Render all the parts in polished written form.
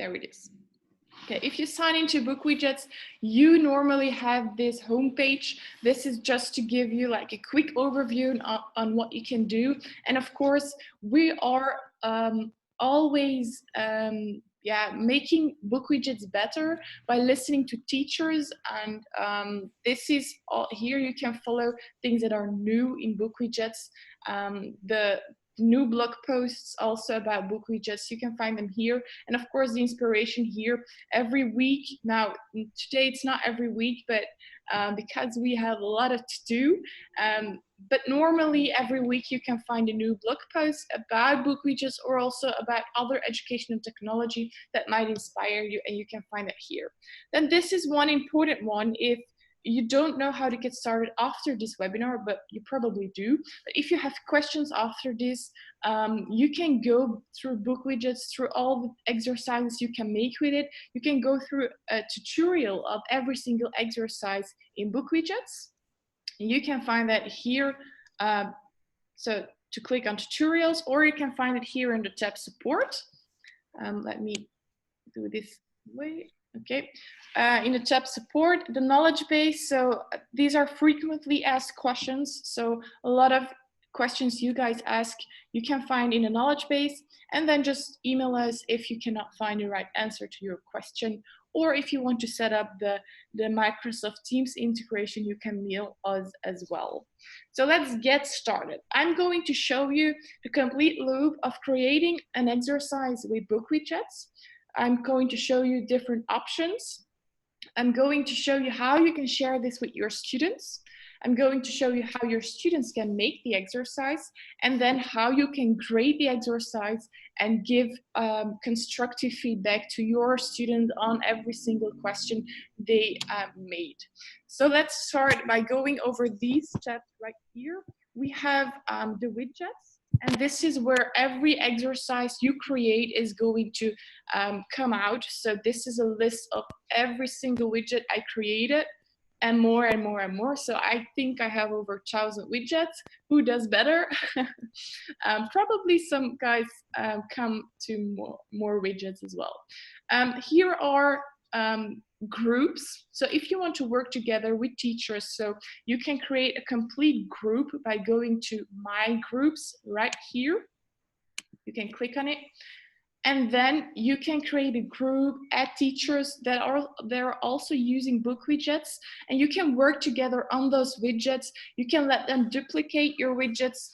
There it is. Okay, if you sign into BookWidgets, you normally have this homepage. This is just to give you like a quick overview on what you can do. And of course, we are always making BookWidgets better by listening to teachers. And this is all here. You can follow things that are new in BookWidgets. The new blog posts also about BookWidgets, you can find them here. And of course, the inspiration here every week. Now, today it's not every week, but because we have a lot to do. But normally every week you can find a new blog post about BookWidgets or also about other education and technology that might inspire you, and you can find it here. Then this is one important one. If you don't know how to get started after this webinar, but you probably do. But if you have questions after this, you can go through BookWidgets, through all the exercises you can make with it. You can go through a tutorial of every single exercise in BookWidgets. You can find that here. So to click on tutorials, or you can find it here in the tab support. Let me do this way. Okay, in the tab support, the knowledge base. So these are frequently asked questions. So a lot of questions you guys ask, you can find in the knowledge base, and then just email us if you cannot find the right answer to your question, or if you want to set up the Microsoft Teams integration, you can mail us as well. So let's get started. I'm going to show you the complete loop of creating an exercise with BookWidgets. I'm going to show you different options. I'm going to show you how you can share this with your students. I'm going to show you how your students can make the exercise, and then how you can grade the exercise and give constructive feedback to your student on every single question they made. So let's start by going over these steps right here. We have the widgets. And this is where every exercise you create is going to come out. So this is a list of every single widget I created, and more and more and more. So I think I have over 1,000 widgets. Who does better? Probably some guys come to more widgets as well. Here are groups. So if you want to work together with teachers, so you can create a complete group by going to My Groups right here. You can click on it. And then you can create a group, add teachers that are also using BookWidgets, and you can work together on those widgets. You can let them duplicate your widgets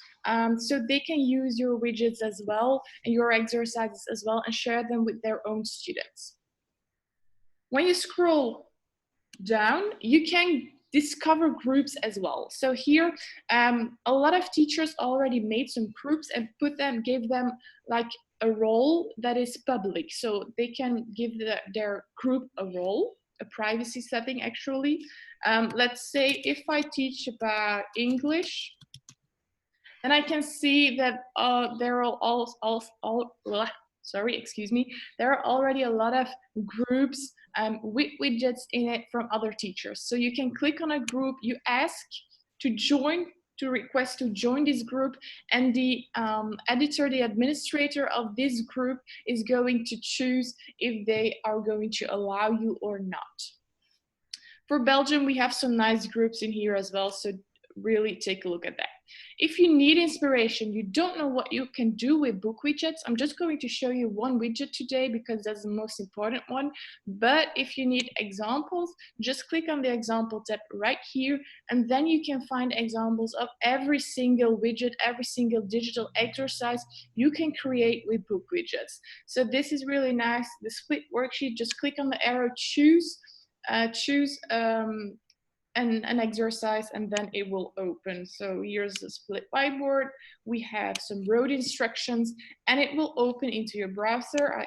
so they can use your widgets as well and your exercises as well, and share them with their own students. When you scroll down, you can discover groups as well. So here, a lot of teachers already made some groups and gave them like a role that is public. So they can give their group a role, a privacy setting actually. Let's say if I teach about English, then I can see that there are there are already a lot of groups with widgets in it from other teachers. So you can click on a group, you ask to join, to request to join this group, and the editor, the administrator of this group is going to choose if they are going to allow you or not. For Belgium, we have some nice groups in here as well, so really take a look at that. If you need inspiration, you don't know what you can do with BookWidgets, I'm just going to show you one widget today because that's the most important one. But if you need examples, just click on the example tab right here, and then you can find examples of every single widget, every single digital exercise you can create with BookWidgets. So this is really nice. The split worksheet, just click on the arrow, choose an exercise, and then it will open. So here's the split whiteboard. We have some road instructions, and it will open into your browser. I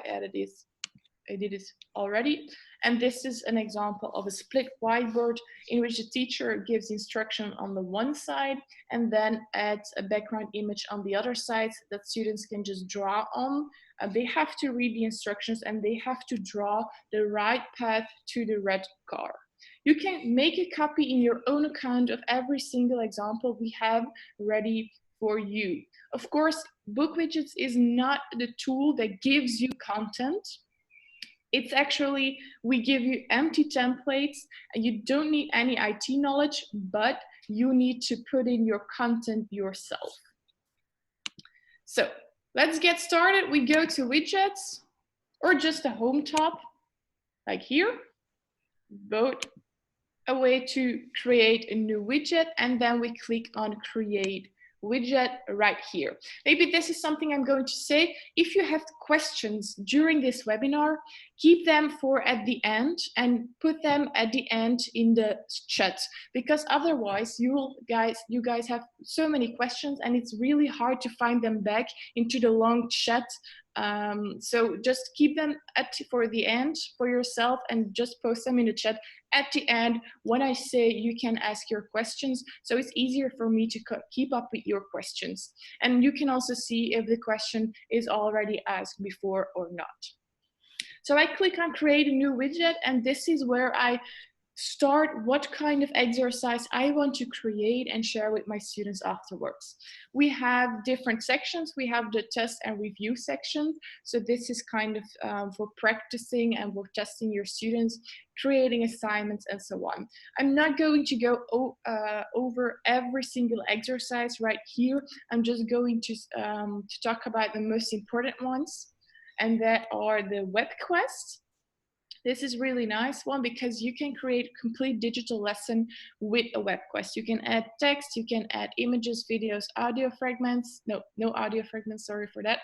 did this already. And this is an example of a split whiteboard in which the teacher gives instruction on the one side and then adds a background image on the other side that students can just draw on. They have to read the instructions and they have to draw the right path to the red car. You can make a copy in your own account of every single example we have ready for you. Of course, BookWidgets is not the tool that gives you content. It's actually, we give you empty templates and you don't need any IT knowledge, but you need to put in your content yourself. So let's get started. We go to widgets or just the home tab, like here, vote a way to create a new widget, and then we click on create widget right here. Maybe this is something I'm going to say. If you have questions during this webinar, keep them for at the end and put them at the end in the chat, because otherwise you guys have so many questions and it's really hard to find them back into the long chat. So just keep them for the end for yourself and just post them in the chat at the end when I say you can ask your questions. So it's easier for me to keep up with your questions. And you can also see if the question is already asked before or not. So I click on create a new widget, and this is where I start what kind of exercise I want to create and share with my students afterwards. We have different sections. We have the test and review section. So this is kind of for practicing and for testing your students, creating assignments and so on. I'm not going to go over every single exercise right here. I'm just going to talk about the most important ones, and that are the web quests. This is really nice one because you can create a complete digital lesson with a web quest. You can add text, you can add images, videos, audio fragments. No audio fragments, sorry for that.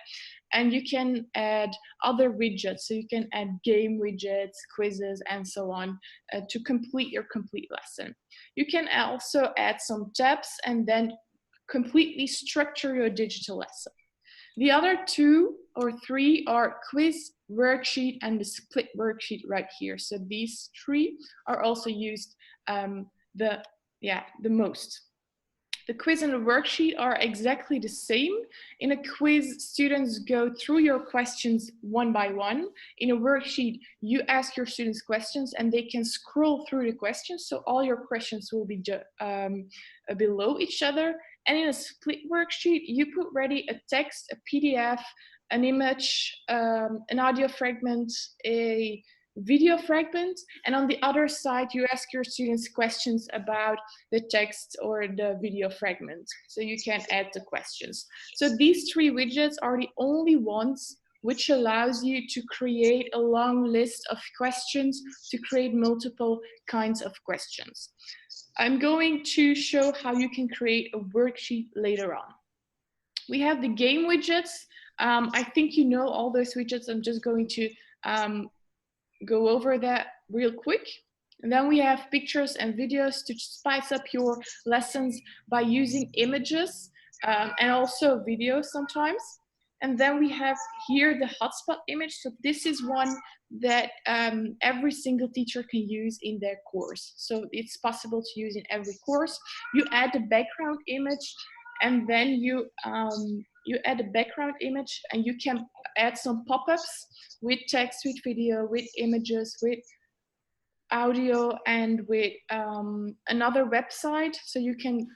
And you can add other widgets. So you can add game widgets, quizzes, and so on to complete your complete lesson. You can also add some tabs and then completely structure your digital lesson. The other 2 or 3 are quiz, worksheet, and the split worksheet right here. So these 3 are also used the most. The quiz and the worksheet are exactly the same. In a quiz, students go through your questions one by one. In a worksheet, you ask your students questions and they can scroll through the questions. So all your questions will be below each other. And in a split worksheet, you put ready a text, a PDF, an image, an audio fragment, a video fragment, and on the other side you ask your students questions about the text or the video fragment, so you can add the questions. So these 3 widgets are the only ones which allows you to create a long list of questions, to create multiple kinds of questions. I'm going to show how you can create a worksheet later on. We have the game widgets. I think you know all those widgets. I'm just going to go over that real quick. And then we have pictures and videos to spice up your lessons by using images and also videos sometimes. And then we have here the hotspot image. So this is one that every single teacher can use in their course. So it's possible to use in every course. You add the background image, and then you add a background image, and you can add some pop-ups with text, with video, with images, with audio, and with another website. So you can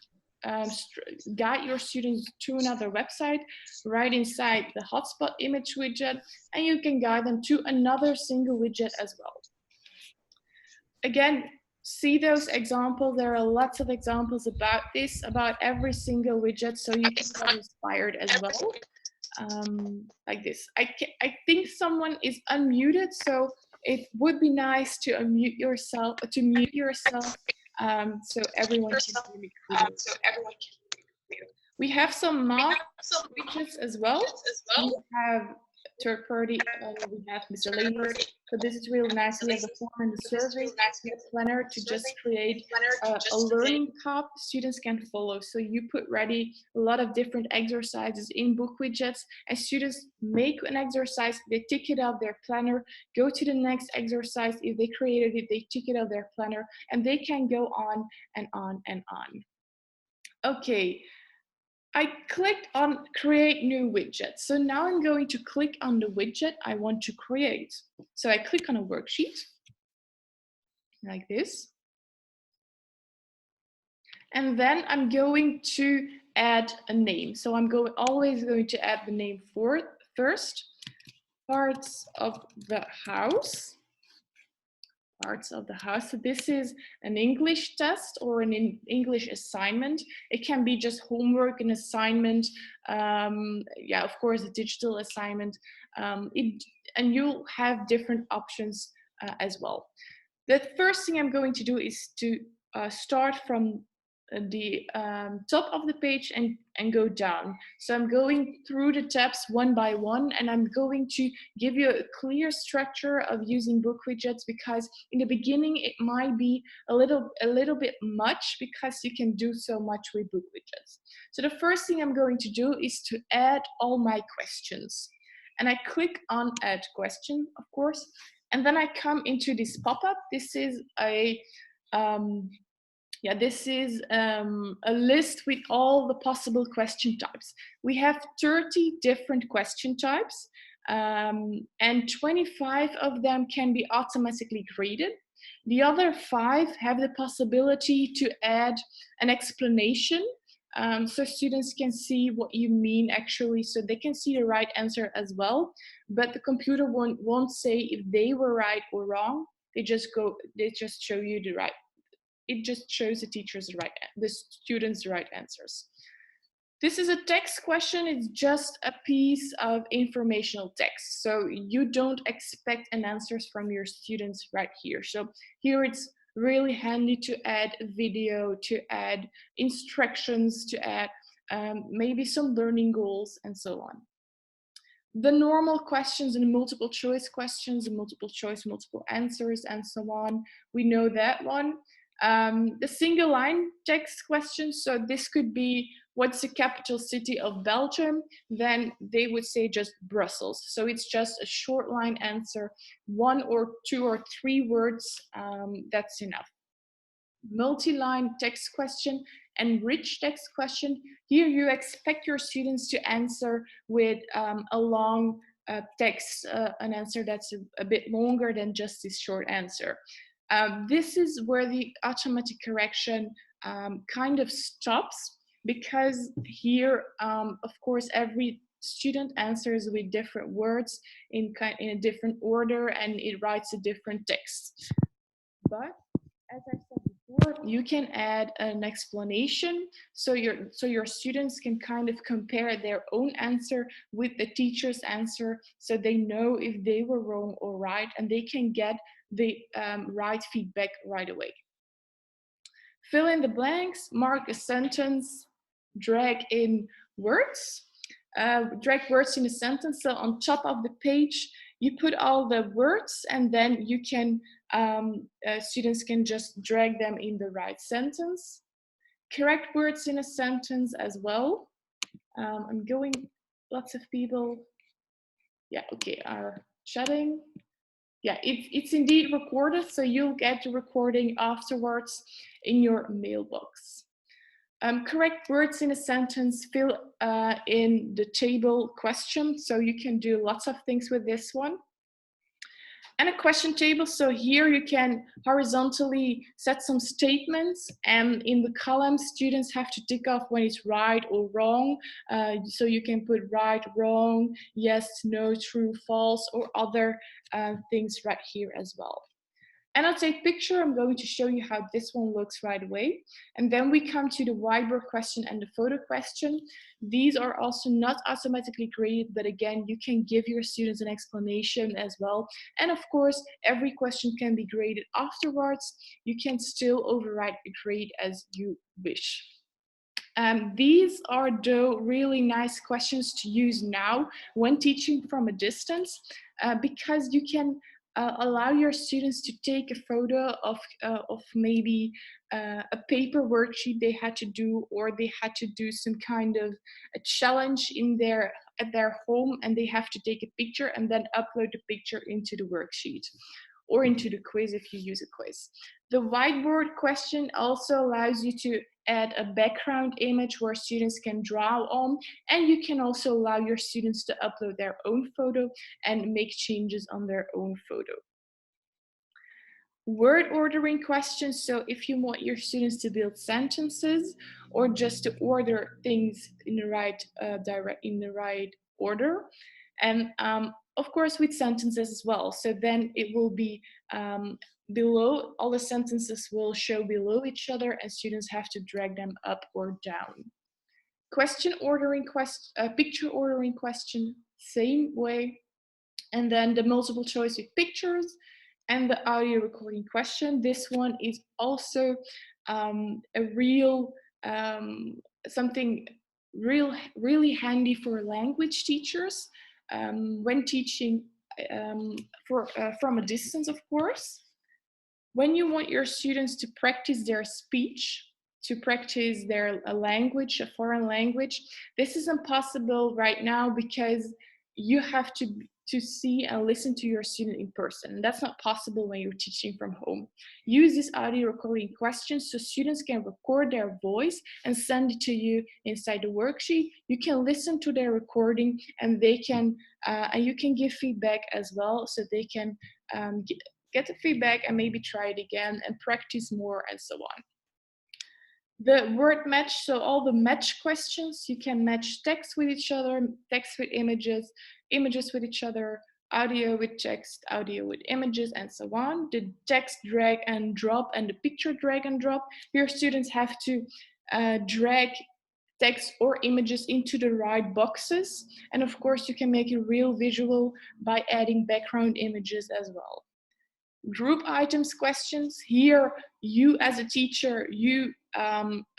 guide your students to another website right inside the hotspot image widget, and you can guide them to another single widget as well. Again, see those examples. There are lots of examples about this, about every single widget, so you can get inspired as well. Like this. I think someone is unmuted, so it would be nice to unmute yourself, so everyone can hear me clearly. We have some math widgets as well. We have third party, we have miscellaneous. So this is really nice. We have the form and the survey. We have planner to just create a learning path students can follow. So you put ready a lot of different exercises in BookWidgets, and students make an exercise, they tick it out their planner, go to the next exercise. If they created it, they tick it out their planner, and they can go on and on and on. Okay. I clicked on create new widget. So now I'm going to click on the widget I want to create. So I click on a worksheet like this. And then I'm going to add a name. So I'm always going to add the name first. parts of the house. Parts of the house. So this is an English test or an English assignment. It can be just homework, an assignment, yeah, of course, a digital assignment. And you'll have different options as well. The first thing I'm going to do is to start from the top of the page and go down. So I'm going through the tabs one by one, and I'm going to give you a clear structure of using BookWidgets, because in the beginning it might be a little bit much, because you can do so much with BookWidgets. So the first thing I'm going to do is to add all my questions. And I click on add question, of course, and then I come into this pop-up. This is a a list with all the possible question types. We have 30 different question types, and 25 of them can be automatically graded. The other 5 have the possibility to add an explanation, so students can see what you mean actually, so they can see the right answer as well. But the computer won't say if they were right or wrong. They just show you the right. It just shows the students the right answers. This is a text question. It's just a piece of informational text. So you don't expect an answers from your students right here. So here it's really handy to add a video, to add instructions, to add maybe some learning goals and so on. The normal questions and multiple choice questions, and multiple choice, multiple answers, and so on. We know that one. The single line text questions, so this could be, what's the capital city of Belgium? Then they would say just Brussels. So it's just a short line answer, 1 or 2 or 3 words, that's enough. Multi-line text question and rich text question. Here you expect your students to answer with a long text, an answer that's a bit longer than just this short answer. This is where the automatic correction kind of stops, because here, of course, every student answers with different words in a different order, and it writes a different text. But as I said before, you can add an explanation, so your students can kind of compare their own answer with the teacher's answer, so they know if they were wrong or right, and they can get the right feedback right away. Fill in the blanks, mark a sentence, drag in words. Drag words in a sentence. So on top of the page, you put all the words, and then you can students can just drag them in the right sentence. Correct words in a sentence as well. I'm going. Lots of people. Yeah. Okay. Are chatting. Yeah, it's indeed recorded, so you'll get the recording afterwards in your mailbox. Correct words in a sentence, fill in the table question, so you can do lots of things with this one. And a question table, so here you can horizontally set some statements, and in the columns students have to tick off when it's right or wrong. So you can put right, wrong, yes, no, true, false, or other things right here as well. And I'll take picture. I'm going to show you how this one looks right away. And then we come to the whiteboard question and the photo question. These are also not automatically graded, but again, you can give your students an explanation as well. And of course, every question can be graded afterwards. You can still override the grade as you wish. These are the really nice questions to use now when teaching from a distance, because you can allow your students to take a photo of maybe a paper worksheet they had to do, or they had to do some kind of a challenge at their home, and they have to take a picture and then upload the picture into the worksheet or into the quiz if you use a quiz. The whiteboard question also allows you to add a background image where students can draw on, and you can also allow your students to upload their own photo and make changes on their own photo. Word ordering questions, so if you want your students to build sentences or just to order things in the right order. And of course, with sentences as well. So then it will be below, all the sentences will show below each other and students have to drag them up or down. Question ordering, picture ordering question, same way. And then the multiple choice with pictures and the audio recording question. This one is also a real, something really handy for language teachers when teaching from a distance, of course. When you want your students to practice their speech, to practice their language, a foreign language, this is impossible right now because you have to see and listen to your student in person. And that's not possible when you're teaching from home. Use this audio recording questions so students can record their voice and send it to you inside the worksheet. You can listen to their recording and they can, and you can give feedback as well so they can get the feedback and maybe try it again and practice more and so on. The word match, so all the match questions, you can match text with each other, text with images, images with each other, audio with text, audio with images, and so on. The text drag and drop and the picture drag and drop. Your students have to drag text or images into the right boxes. And of course, you can make it real visual by adding background images as well. Group items questions. Here, you as a teacher, you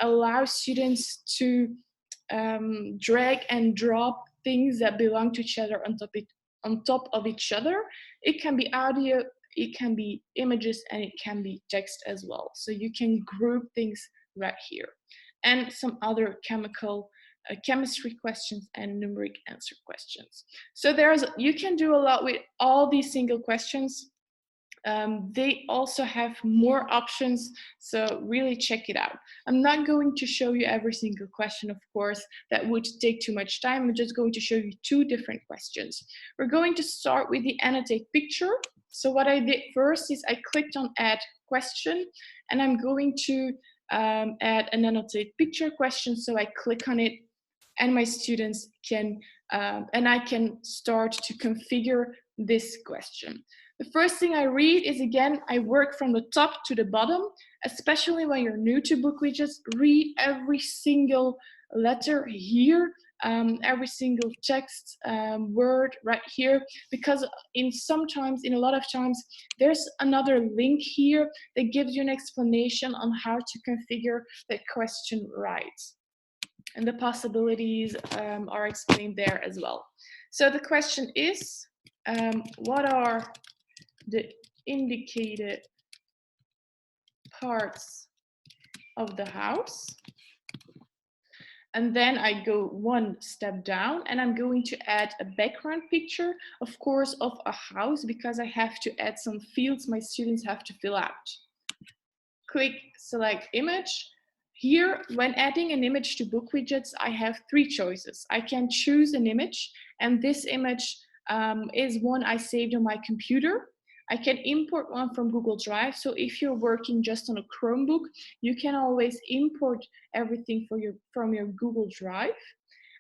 allow students to drag and drop things that belong to each other on top of each other. It can be audio, it can be images, and it can be text as well. So you can group things right here. And some other chemistry questions and numeric answer questions. So you can do a lot with all these single questions. They also have more options, so really check it out. I'm not going to show you every single question, of course, that would take too much time. I'm just going to show you 2 different questions. We're going to start with the annotate picture. So what I did first is I clicked on add question, and I'm going to add an annotate picture question. So I click on it, and my students can, and I can start to configure this question. The first thing I read is, again, I work from the top to the bottom, especially when you're new to BookWidgets. Read every single letter here, every single text word right here, because in a lot of times, there's another link here that gives you an explanation on how to configure the question right. And the possibilities are explained there as well. So the question is, what are the indicated parts of the house? And then I go 1 step down and I'm going to add a background picture, of course, of a house, because I have to add some fields my students have to fill out. Click select image. Here, when adding an image to BookWidgets, I have 3 choices. I can choose an image, and this image is one I saved on my computer. I can import one from Google Drive. So if you're working just on a Chromebook, you can always import everything from your Google Drive.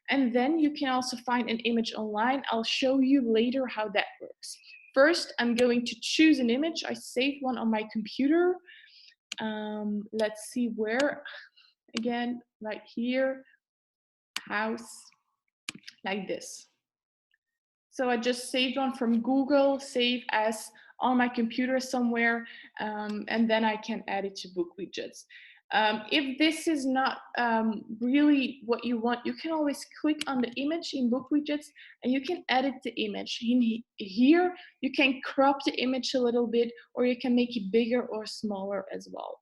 And then you can also find an image online. I'll show you later how that works. First, I'm going to choose an image. I saved one on my computer. Let's see where. Again, right here, house, like this. So I just saved one from Google, save as on my computer somewhere, and then I can add it to BookWidgets. If this is not really what you want, you can always click on the image in BookWidgets and you can edit the image. Here, you can crop the image a little bit, or you can make it bigger or smaller as well.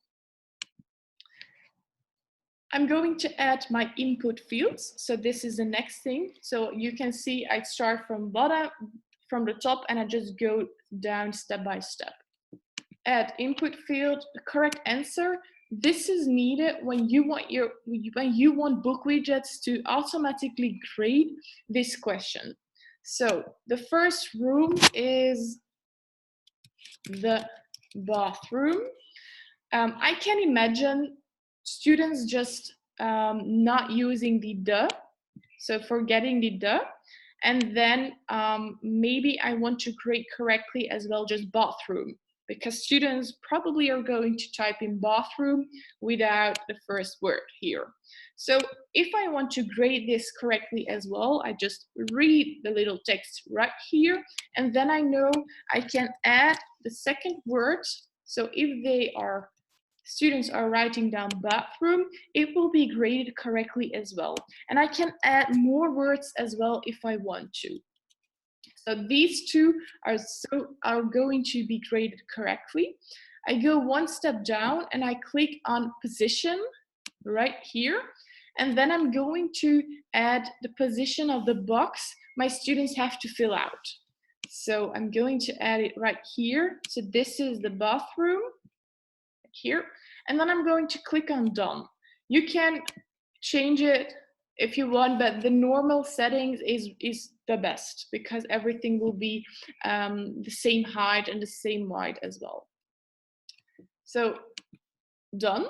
I'm going to add my input fields. So this is the next thing. So you can see I start from the top, and I just go down step by step. Add input field, the correct answer. This is needed when you want BookWidgets to automatically grade this question. So the first room is the bathroom. I can imagine students just not using the so forgetting the And then maybe I want to grade correctly as well, just bathroom, because students probably are going to type in bathroom without the first word here. So if I want to grade this correctly as well, I just read the little text right here, and then I know I can add the second word. So if students are writing down bathroom, it will be graded correctly as well. And I can add more words as well if I want to. So these two are going to be graded correctly. I go one step down and I click on position right here. And then I'm going to add the position of the box my students have to fill out. So I'm going to add it right here. So this is the bathroom here. And then I'm going to click on done. You can change it if you want, but the normal settings is the best, because everything will be the same height and the same wide as well. So done.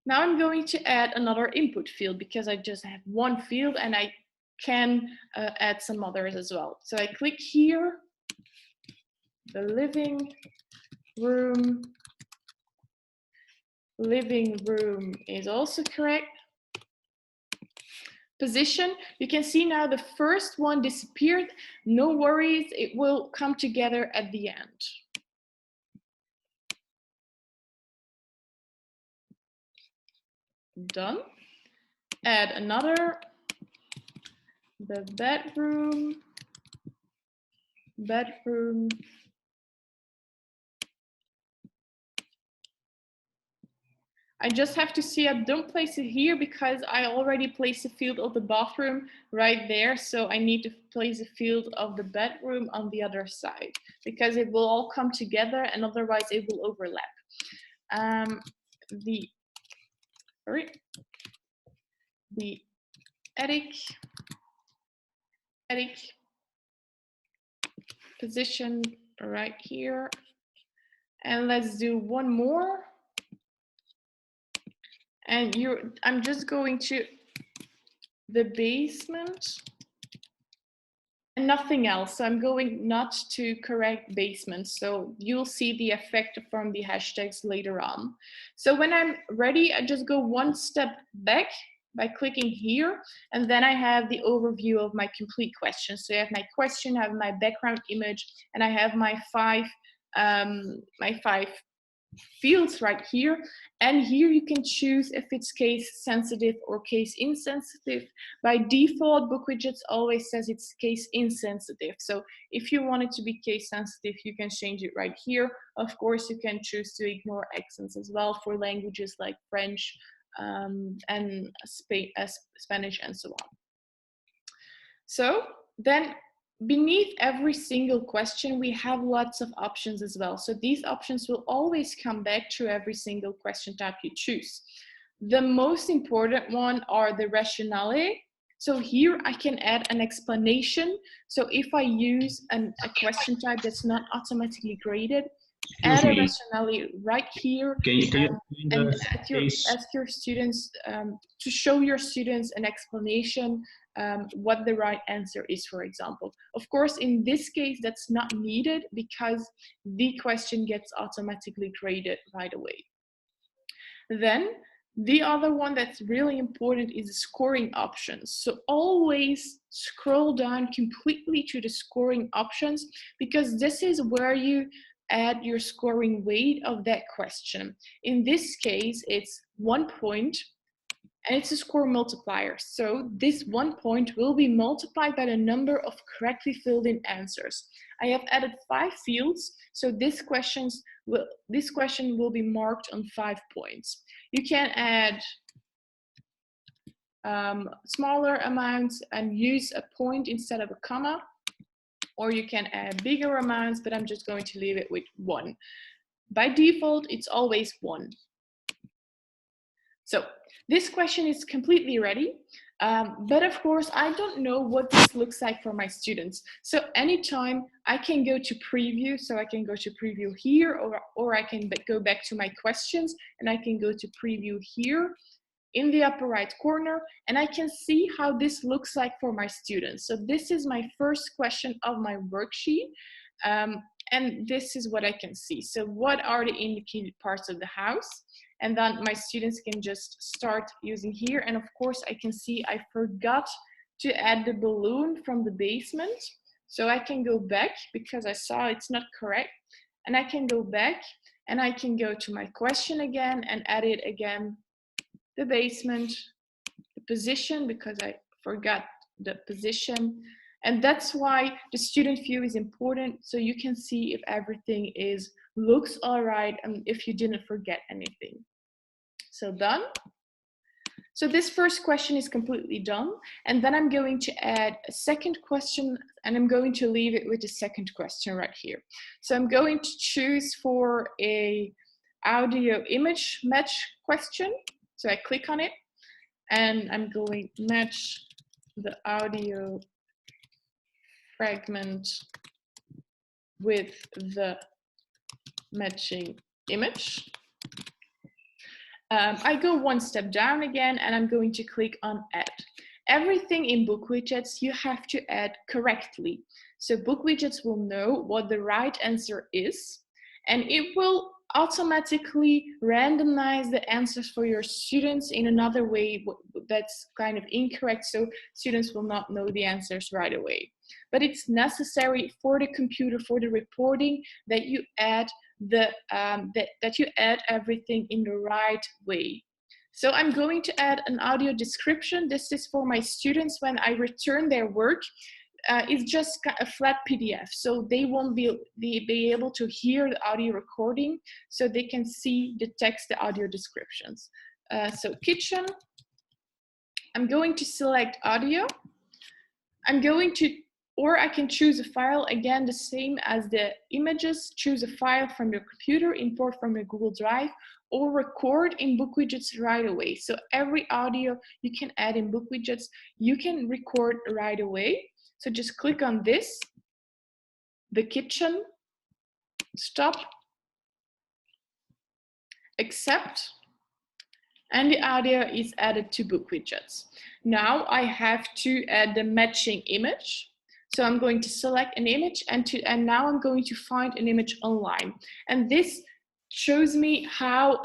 Now I'm going to add another input field, because I just have one field and I can add some others as well. So I click here, the living room. Living room is also correct. Position, you can see now the first one disappeared. No worries, it will come together at the end. Done. Add another, the bedroom. I just have to see, I don't place it here because I already placed a field of the bathroom right there. So I need to place a field of the bedroom on the other side, because it will all come together and otherwise it will overlap. The attic position right here. And let's do one more. And I'm just going to the basement and nothing else. So I'm going not to correct basement. So you'll see the effect from the hashtags later on. So when I'm ready, I just go one step back by clicking here, and then I have the overview of my complete question. So I have my question, I have my background image, and I have my five fields right here. And here you can choose if it's case sensitive or case insensitive. By default, BookWidgets always says it's case insensitive. So if you want it to be case sensitive, you can change it right here. Of course, you can choose to ignore accents as well for languages like French and Spanish and so on. So then beneath every single question, we have lots of options as well. So these options will always come back to every single question type you choose. The most important one are the rationale. So here I can add an explanation. So if I use a question type that's not automatically graded, add a rationale right here. And ask your students to show your students an explanation what the right answer is, for example. Of course, in this case, that's not needed because the question gets automatically graded right away. Then the other one that's really important is the scoring options. So always scroll down completely to the scoring options, because this is where you add your scoring weight of that question. In this case, it's 1 point, and it's a score multiplier. So this 1 point will be multiplied by the number of correctly filled in answers. I have added 5 fields, so this question will be marked on 5 points. You can add smaller amounts and use a point instead of a comma, or you can add bigger amounts, but I'm just going to leave it with 1. By default, it's always 1. So this question is completely ready, but of course, I don't know what this looks like for my students. So anytime I can go to preview, so I can go to preview here, or I can go back to my questions and I can go to preview here. in the upper right corner, and I can see how this looks like for my students. So this is my first question of my worksheet. And this is what I can see. So what are the indicated parts of the house? And then my students can just start using here. And of course I can see I forgot to add the balloon from the basement. So I can go back because I saw it's not correct. And I can go back and I can go to my question again and add it again, the basement, the position, because I forgot the position. And that's why the student view is important, so you can see if everything looks all right and if you didn't forget anything. So done. So this first question is completely done. And then I'm going to add a second question, and I'm going to leave it with the second question right here. So I'm going to choose for a audio image match question. So I click on it and I'm going to match the audio fragment with the matching image. I go one step down again and I'm going to click on add. Everything in BookWidgets you have to add correctly. So BookWidgets will know what the right answer is, and it will automatically randomize the answers for your students in another way that's kind of incorrect, so students will not know the answers right away. But it's necessary for the computer, for the reporting, that you add that you add everything in the right way. So I'm going to add an audio description. This is for my students when I return their work. It's just a flat PDF, so they won't be able to hear the audio recording, so they can see the text, the audio descriptions. So kitchen, I'm going to select audio. I'm going to, or I can choose a file, again, the same as the images, choose a file from your computer, import from your Google Drive, or record in BookWidgets right away. So every audio you can add in BookWidgets, you can record right away. So just click on this, the kitchen, stop, accept, and the audio is added to BookWidgets. Now I have to add the matching image. So I'm going to select an image and now I'm going to find an image online. And this shows me how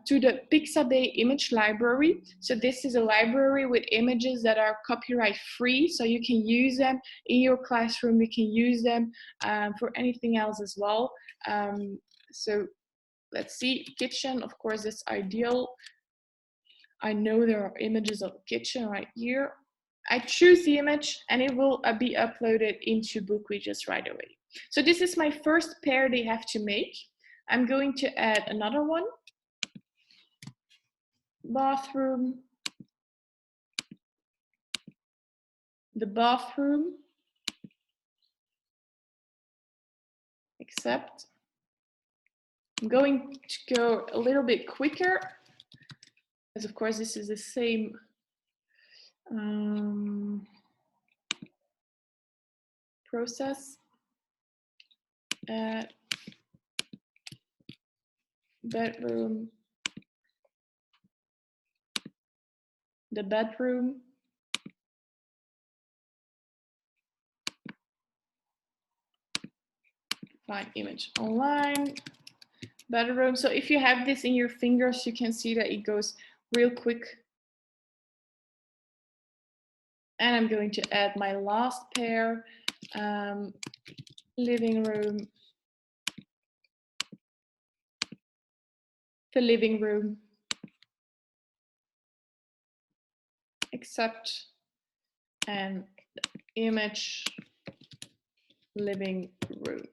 to the Pixabay image library. So this is a library with images that are copyright free, so you can use them in your classroom, you can use them for anything else as well. So let's see, kitchen, of course, is ideal. I know there are images of kitchen right here. I choose the image and it will be uploaded into BookWidgets right away. So this is my first pair they have to make. I'm going to add another one. Bathroom. The bathroom. Accept. I'm going to go a little bit quicker, because of course this is the same process. Bedroom, the bedroom, find image online, bedroom. So if you have this in your fingers, you can see that it goes real quick. And I'm going to add my last pair, living room, the living room, accept, and image, living room.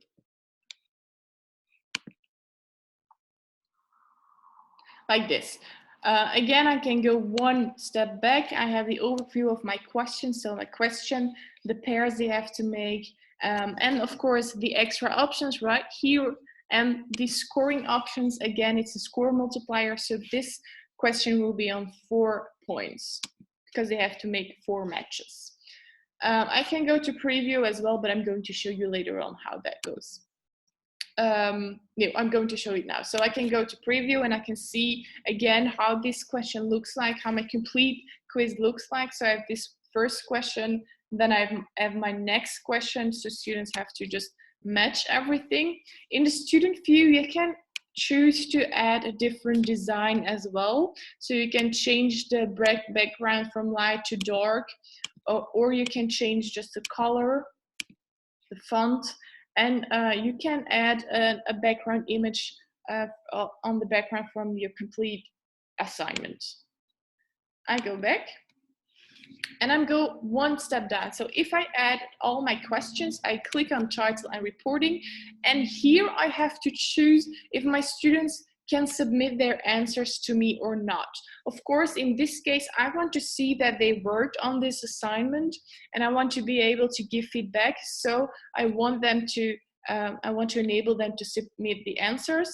Like this. Again, I can go one step back. I have the overview of my question. So my question, the pairs they have to make, and of course the extra options right here. And the scoring options, again, it's a score multiplier. So this question will be on 4 points because they have to make 4 matches. I can go to preview as well, but I'm going to show you later on how that goes. no, I'm going to show it now. So I can go to preview and I can see again how this question looks like, how my complete quiz looks like. So I have this first question, then I have my next question. So students have to just match everything. In the student view, you can choose to add a different design as well. So you can change the background from light to dark, or you can change just the color, the font, and you can add a background image on the background from your complete assignment. I go back and I'm go one step down. So if I add all my questions, I click on title and reporting, and here I have to choose if my students can submit their answers to me or not. Of course, in this case, I want to see that they worked on this assignment and I want to be able to give feedback. So I want them to, I want to enable them to submit the answers.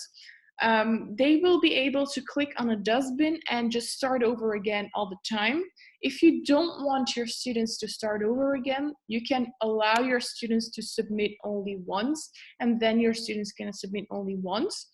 They will be able to click on a dustbin and just start over again all the time. If you don't want your students to start over again, you can allow your students to submit only once, and then your students can submit only once.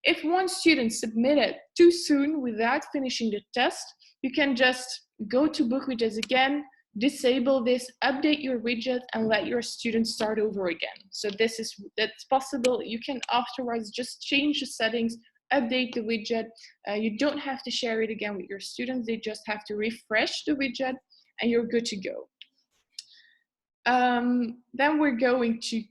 If one student submitted too soon without finishing the test, you can just go to BookWidgets again, disable this, update your widget, and let your students start over again. So that's possible. You can afterwards just change the settings, update the widget. You don't have to share it again with your students. They just have to refresh the widget and you're good to go. Then we're going to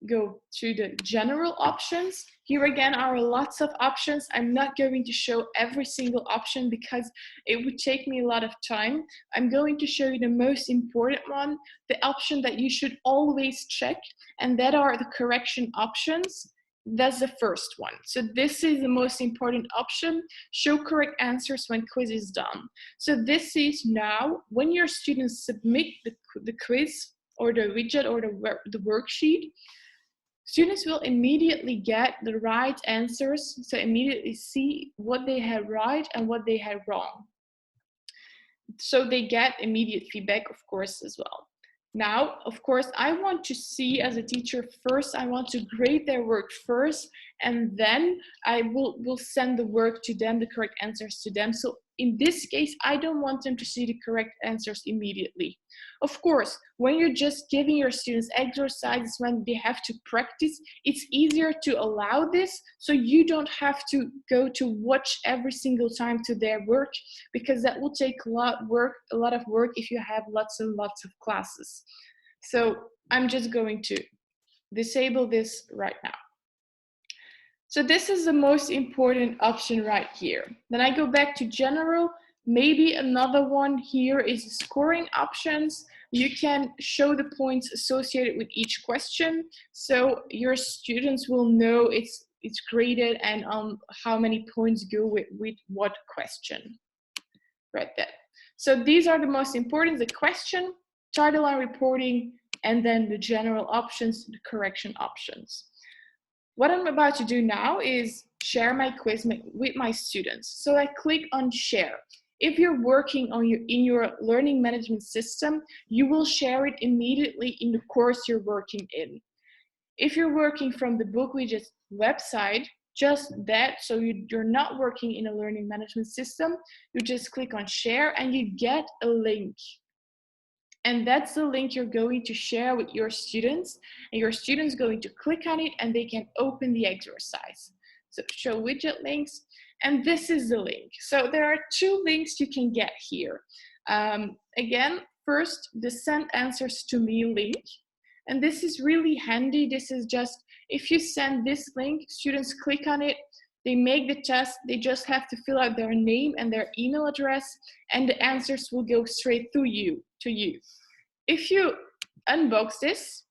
go to the general options. Here again are lots of options. I'm not going to show every single option because it would take me a lot of time. I'm going to show you the most important one, the option that you should always check, and that are the correction options. That's the first one. So this is the most important option, show correct answers when quiz is done. So this is now when your students submit the quiz or the widget or the worksheet, students will immediately get the right answers, so immediately see what they had right and what they had wrong. So they get immediate feedback, of course, as well. Now, of course, I want to see as a teacher first, I want to grade their work first, and then I will send the work to them, the correct answers to them. So in this case, I don't want them to see the correct answers immediately. Of course, when you're just giving your students exercises, when they have to practice, it's easier to allow this, so you don't have to go to watch every single time to their work, because that will take a lot of work if you have lots and lots of classes. So I'm just going to disable this right now. So this is the most important option right here. Then I go back to general. Maybe another one here is scoring options. You can show the points associated with each question, so your students will know it's graded and how many points go with what question. Right there. So these are the most important: the question, title and reporting, and then the general options, the correction options. What I'm about to do now is share my quiz with my students. So I click on share. If you're working on in your learning management system, you will share it immediately in the course you're working in. If you're working from the BookWidgets website, just that, so you're not working in a learning management system, you just click on share and you get a link. And that's the link you're going to share with your students, and your students going to click on it and they can open the exercise. So show widget links, and this is the link. So there are two links you can get here. Again, first, the send answers to me link. And this is really handy. This is just, if you send this link, students click on it, they make the test, they just have to fill out their name and their email address, and the answers will go straight to you. If you unbox this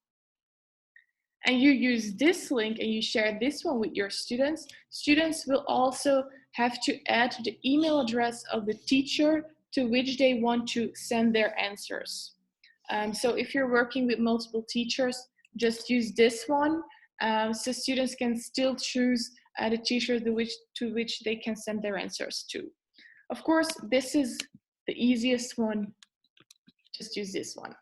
and you use this link and you share this one with your students, students will also have to add the email address of the teacher to which they want to send their answers. So if you're working with multiple teachers, just use this one, so students can still choose the teacher to which they can send their answers to. Of course, this is the easiest one. Just use this one.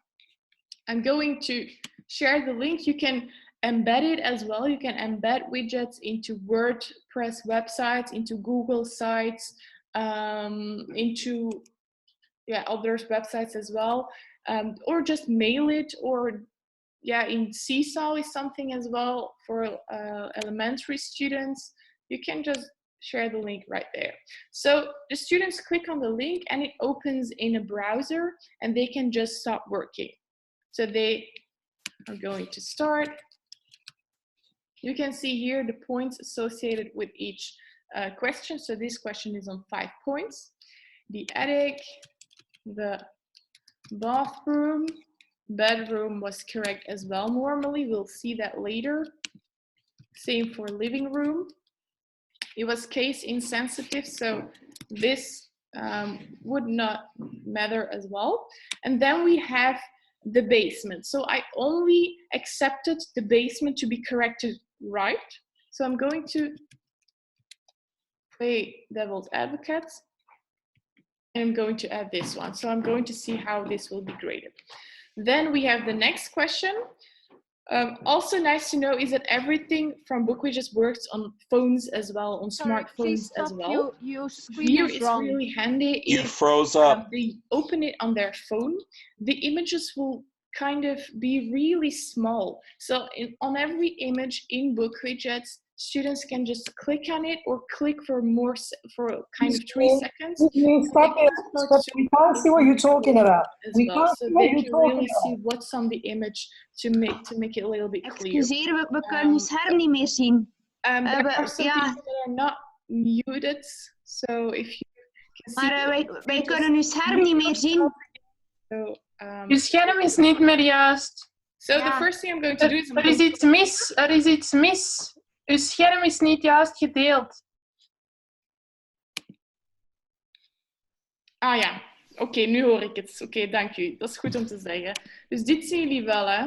I'm going to share the link. You can embed it as well. You can embed widgets into WordPress websites, into Google sites, into others websites as well, or just mail it, or in Seesaw is something as well for elementary students. You can just share the link right there. So the students click on the link and it opens in a browser and they can just start working. So they are going to start. You can see here the points associated with each question. So this question is on 5 points. The attic, the bathroom, bedroom was correct as well normally. We'll see that later. Same for living room. It was case insensitive, so this would not matter as well. And then we have the basement. So I only accepted the basement to be corrected right. So I'm going to play devil's advocate. I'm going to add this one. So I'm going to see how this will be graded. Then we have the next question. Also nice to know is that everything from BookWidgets works on phones as well, on smartphones as well. Your screen Here is it's wrong. really handy You if froze up. they open it on their phone. The images will kind of be really small. So on every image in BookWidgets, students can just click on it or click for kind of 3 seconds. Stop it. We can't see what you're talking about. We can't so they can really see what's on the image to make it a little bit clear. Excuseer, we kunnen je scherm niet meer zien. There are some people that are not muted, so if you can see. Maar wij kunnen uw scherm niet meer zien. So, je scherm is niet meer juist. So the first thing I'm going to do is... Er is iets mis. Er is iets mis. Uw scherm is niet juist gedeeld. Ah ja, oké, nu hoor ik het. Oké, dank u. Dat is goed om te zeggen. Dus dit zien jullie wel, hè?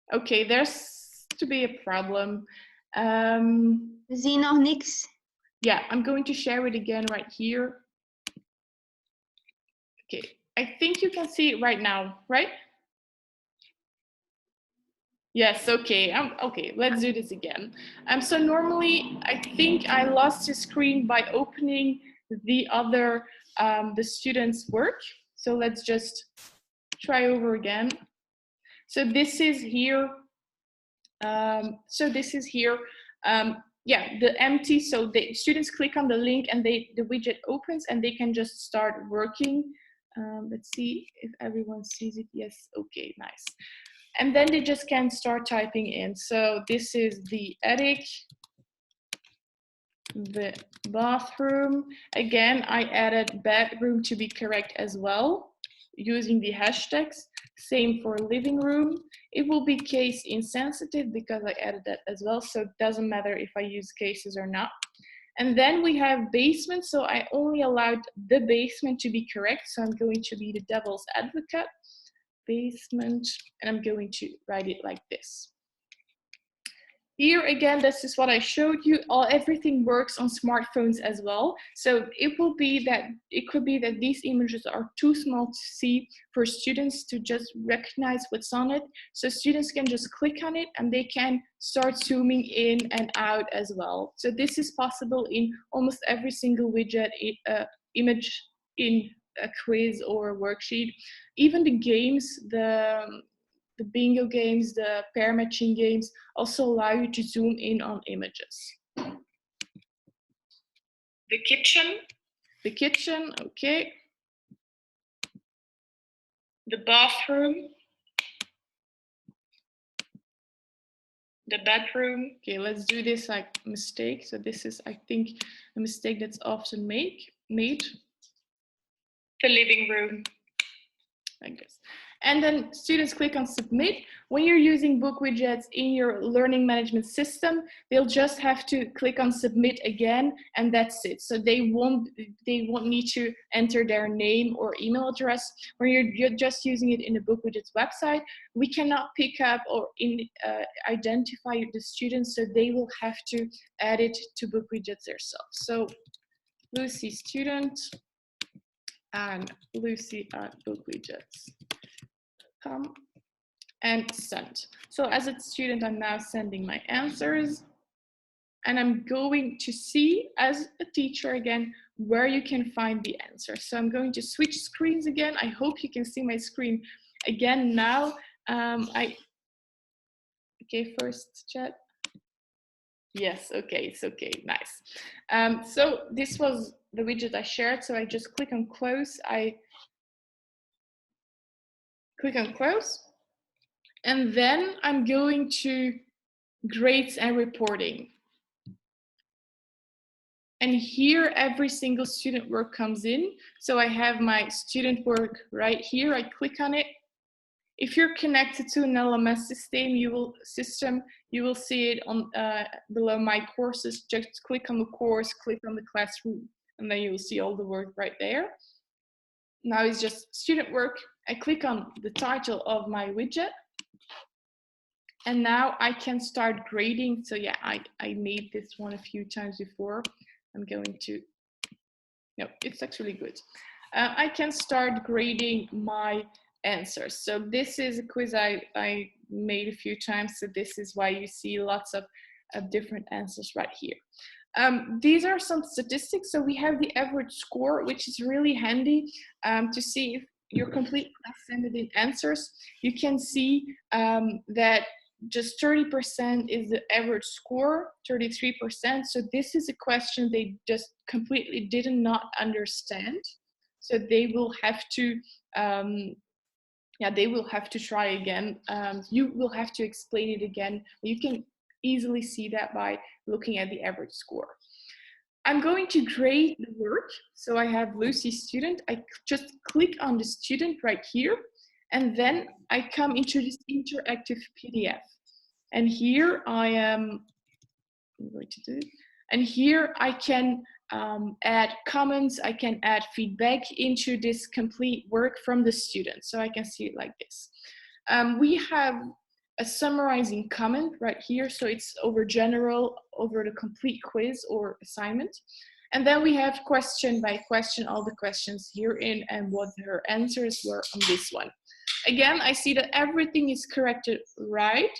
Oké, there's to be a problem. We zien nog niks. Yeah, I'm going to share it again right here. Okay, I think you can see it right now, right? Yes, okay, okay, let's do this again. So normally, I think I lost the screen by opening the other, the students' work. So let's just try over again. So this is here. Yeah, the empty, so the students click on the link and the widget opens and they can just start working. Let's see if everyone sees it. Yes, okay, nice. And then they just can start typing in. So this is the attic, the bathroom. Again, I added bedroom to be correct as well, using the hashtags. Same for living room. It will be case insensitive because I added that as well. So it doesn't matter if I use cases or not. And then we have basement. So I only allowed the basement to be correct. So I'm going to be the devil's advocate. Basement, and I'm going to write it like this. Here again, this is what I showed you. Everything works on smartphones as well. So it could be that these images are too small to see for students to just recognize what's on it. So students can just click on it and they can start zooming in and out as well. So this is possible in almost every single widget image in a quiz or a worksheet. Even the games, the bingo games, the pair matching games also allow you to zoom in on images. The kitchen, okay. The bathroom. The bedroom. Okay, let's do this like mistake. So this is, I think, a mistake that's often made. The living room, like this. And then students click on submit. When you're using BookWidgets in your learning management system, they'll just have to click on submit again, and that's it. So they won't need to enter their name or email address. When you're just using it in the BookWidgets website, we cannot pick up or identify the students, so they will have to add it to BookWidgets themselves. So Lucy student and Lucy at BookWidgets. and send. So as a student, I'm now sending my answers, and I'm going to see as a teacher again where you can find the answer. So I'm going to switch screens again. I hope you can see my screen again now. Okay, first chat. Yes, okay, it's okay, nice. So this was the widget I shared. So I just click on close. I click on close, and then I'm going to grades and reporting. And here every single student work comes in. So I have my student work right here. I click on it. If you're connected to an LMS system, you will see it on below my courses. Just click on the course, click on the classroom, and then you will see all the work right there. Now it's just student work. I click on the title of my widget, and now I can start grading. So yeah, I made this one a few times before. I'm going to, no, it's actually good. I can start grading my answers. So this is a quiz I made a few times. So this is why you see lots of different answers right here. These are some statistics. So we have the average score, which is really handy to see if your complete class sent in answers. You can see that just 30% is the average score, 33%. So this is a question they just completely did not understand. So they will have to, they will have to try again. You will have to explain it again. You can easily see that by looking at the average score. I'm going to grade the work. So I have Lucy student. I just click on the student right here. And then I come into this interactive PDF. And here I'm going to do it. And here I can add comments. I can add feedback into this complete work from the student. So I can see it like this. We have a summarizing comment right here. So it's over general, over the complete quiz or assignment. And then we have question by question, all the questions herein and what her answers were on this one. Again, I see that everything is corrected right.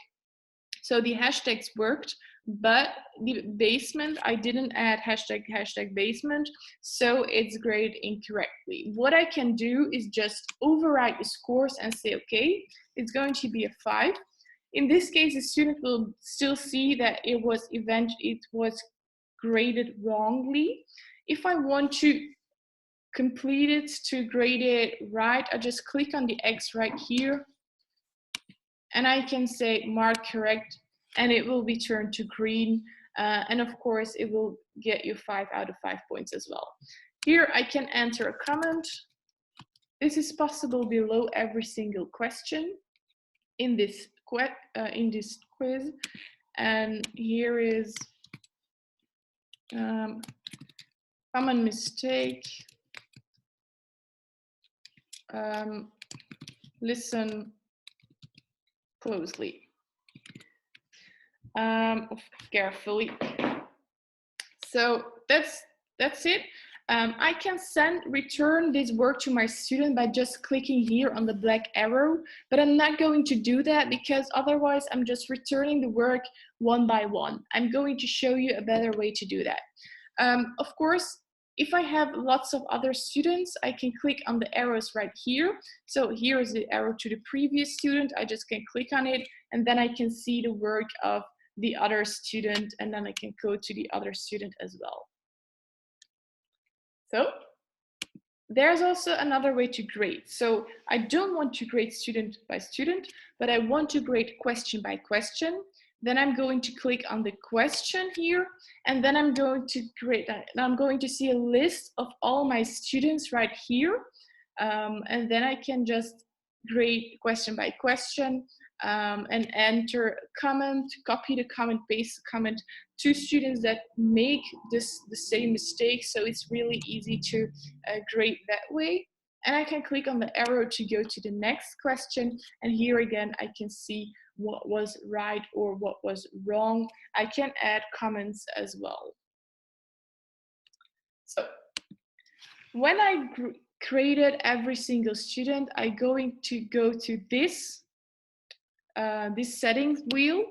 So the hashtags worked, but the basement, I didn't add hashtag basement, so it's graded incorrectly. What I can do is just override the scores and say, okay, it's going to be a 5. In this case, the student will still see that it was graded wrongly. If I want to complete it to grade it right, I just click on the X right here, and I can say mark correct, and it will be turned to green. And of course, it will get you 5 out of 5 points as well. Here I can enter a comment. This is possible below every single question in this quiz. And here is common mistake. Listen closely. Carefully. So that's it. I can return this work to my student by just clicking here on the black arrow, but I'm not going to do that because otherwise I'm just returning the work one by one. I'm going to show you a better way to do that. Of course, if I have lots of other students, I can click on the arrows right here. So here is the arrow to the previous student. I just can click on it, and then I can see the work of the other student, and then I can go to the other student as well. So there's also another way to grade. So I don't want to grade student by student, but I want to grade question by question. Then I'm going to click on the question here, and then I'm going to grade, I'm going to see a list of all my students right here. And then I can just grade question by question and enter a comment, copy the comment, paste the comment to students that make the same mistake. So it's really easy to grade that way. And I can click on the arrow to go to the next question. And here again, I can see what was right or what was wrong. I can add comments as well. So when I created every single student, I'm going to go to this this settings wheel,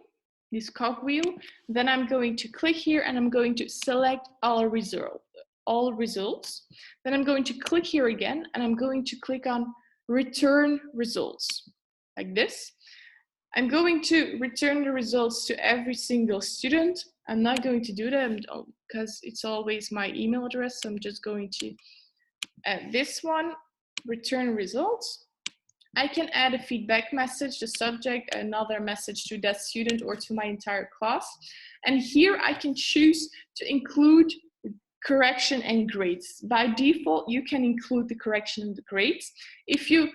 this cog wheel. Then I'm going to click here and I'm going to select all results. Then I'm going to click here again and I'm going to click on return results, like this. I'm going to return the results to every single student. I'm not going to do that because it's always my email address. So I'm just going to add this one, return results. I can add a feedback message, the subject, another message to that student or to my entire class. And here I can choose to include correction and grades. By default, you can include the correction and the grades. If you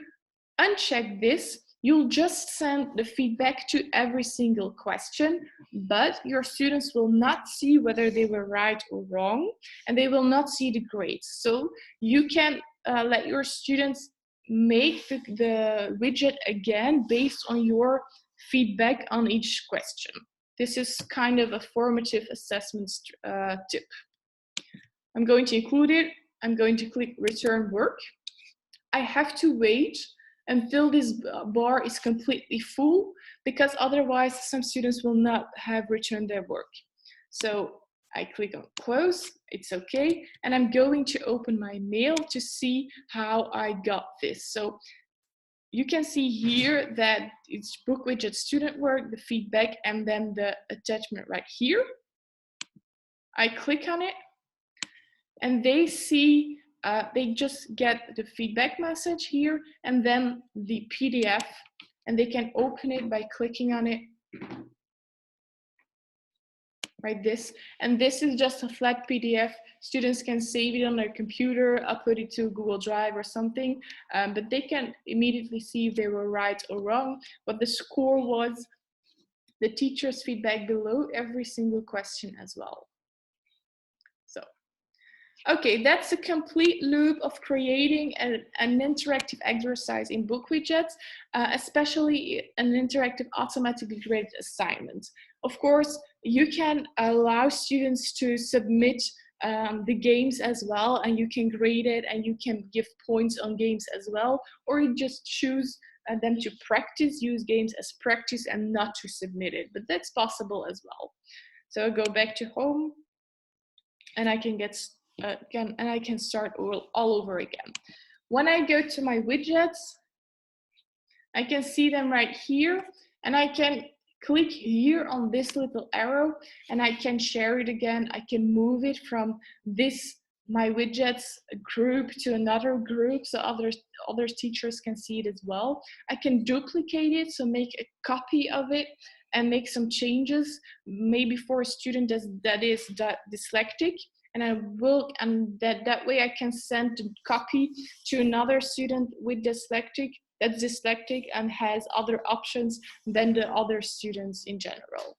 uncheck this, you'll just send the feedback to every single question, but your students will not see whether they were right or wrong, and they will not see the grades. So you can let your students make the widget again based on your feedback on each question. This is kind of a formative assessment tip. I'm going to include it. I'm going to click return work. I have to wait until this bar is completely full, because otherwise some students will not have returned their work. So I click on close, it's okay. And I'm going to open my mail to see how I got this. So you can see here that it's BookWidget student work, the feedback, and then the attachment right here. I click on it and they see, they just get the feedback message here and then the PDF, and they can open it by clicking on it, like this. And this is just a flat PDF. Students can save it on their computer, upload it to Google Drive or something, but they can immediately see if they were right or wrong, what the score was, the teacher's feedback below every single question as well. Okay, that's a complete loop of creating an interactive exercise in BookWidgets, especially an interactive automatically graded assignment. Of course, you can allow students to submit the games as well, and you can grade it and you can give points on games as well, or you just choose them to practice, use games as practice and not to submit it, but that's possible as well. So I'll go back to home and I can get and I can start all over again. When I go to my widgets, I can see them right here, and I can click here on this little arrow and I can share it again. I can move it from this my widgets group to another group so other teachers can see it as well. I can duplicate it, so make a copy of it and make some changes, maybe for a student that is dyslexic. And that way I can send a copy to another student with that's dyslexic and has other options than the other students in general.